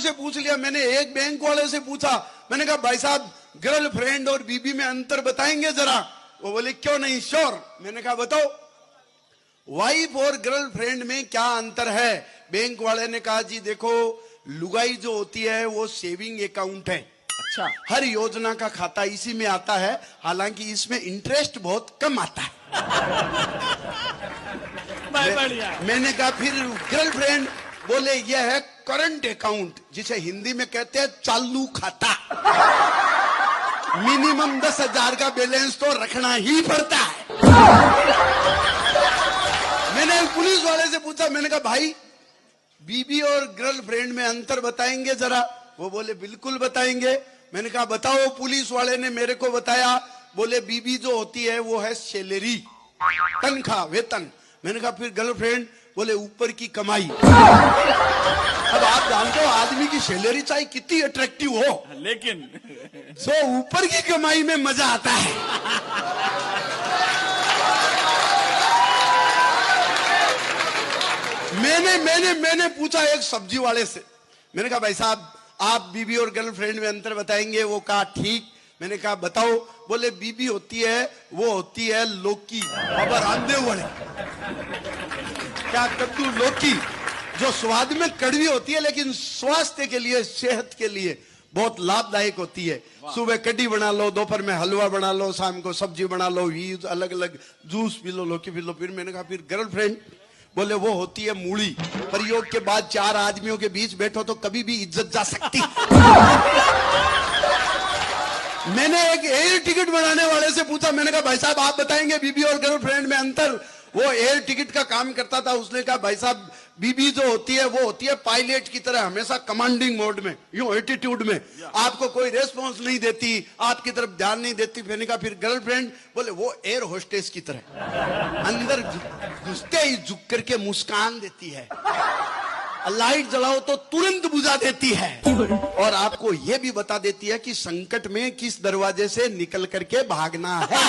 से पूछ लिया, मैंने एक बैंक वाले से पूछा, मैंने कहा भाई साहब गर्लफ्रेंड और बीबी में अंतर बताएंगे जरा। वो बोले क्यों नहीं, श्योर। मैंने कहा बताओ, वाइफ और गर्लफ्रेंड में क्या अंतर है। बैंक वाले ने कहा जी देखो, लुगाई जो होती है वो सेविंग अकाउंट है, अच्छा, हर योजना का खाता इसी में आता है, हालांकि इसमें इंटरेस्ट बहुत कम आता है। मैंने कहा फिर गर्लफ्रेंड, बोले यह है करंट अकाउंट, जिसे हिंदी में कहते हैं चालू खाता। मिनिमम 10,000 का बैलेंस तो रखना ही पड़ता है। मैंने पुलिस वाले से पूछा, मैंने कहा भाई बीबी और गर्लफ्रेंड में अंतर बताएंगे जरा। वो बोले बिल्कुल बताएंगे। मैंने कहा बताओ। पुलिस वाले ने मेरे को बताया, बोले बीबी जो होती है वो है सैलरी, तनख्वाह, वेतन। मैंने कहा फिर गर्लफ्रेंड, बोले ऊपर की कमाई। अब आप जानते हो आदमी की सैलरी चाहे कितनी अट्रैक्टिव हो, लेकिन सो ऊपर की कमाई में मजा आता है। मैंने पूछा एक सब्जी वाले से, मैंने कहा भाई साहब आप बीबी और गर्लफ्रेंड में अंतर बताएंगे। वो कहा ठीक। मैंने कहा बताओ। बोले बीबी होती है वो होती है लौकी, अब रांधे वाले क्या कद्दू, लौकी, जो स्वाद में कड़वी होती है लेकिन स्वास्थ्य के लिए, सेहत के लिए बहुत लाभदायक होती है। सुबह कढ़ी बना लो, दोपहर में हलवा बना लो, शाम को सब्जी बना लो, अलग अलग जूस पी लो, लौकी पी लो। फिर मैंने कहा फिर गर्लफ्रेंड, बोले वो होती है मूली, प्रयोग के बाद 4 आदमियों के बीच बैठो तो कभी भी इज्जत जा सकती। मैंने एक एयर टिकट बनाने वाले से पूछा, मैंने कहा भाई साहब आप बताएंगे बीबी और गर्लफ्रेंड में अंतर। वो एयर टिकट का काम करता था। उसने कहा भाई साहब बीबी जो होती है वो होती है पायलट की तरह, हमेशा कमांडिंग मोड में, यूं एटीट्यूड में, आपको कोई रेस्पॉन्स नहीं देती, आपकी तरफ ध्यान नहीं देती। मैंने कहा फिर गर्लफ्रेंड, बोले वो एयर होस्टेस की तरह, अंदर घुसते ही झुक करके मुस्कान देती है, लाइट जलाओ तो तुरंत बुझा देती है, और आपको यह भी बता देती है कि संकट में किस दरवाजे से निकल करके भागना है।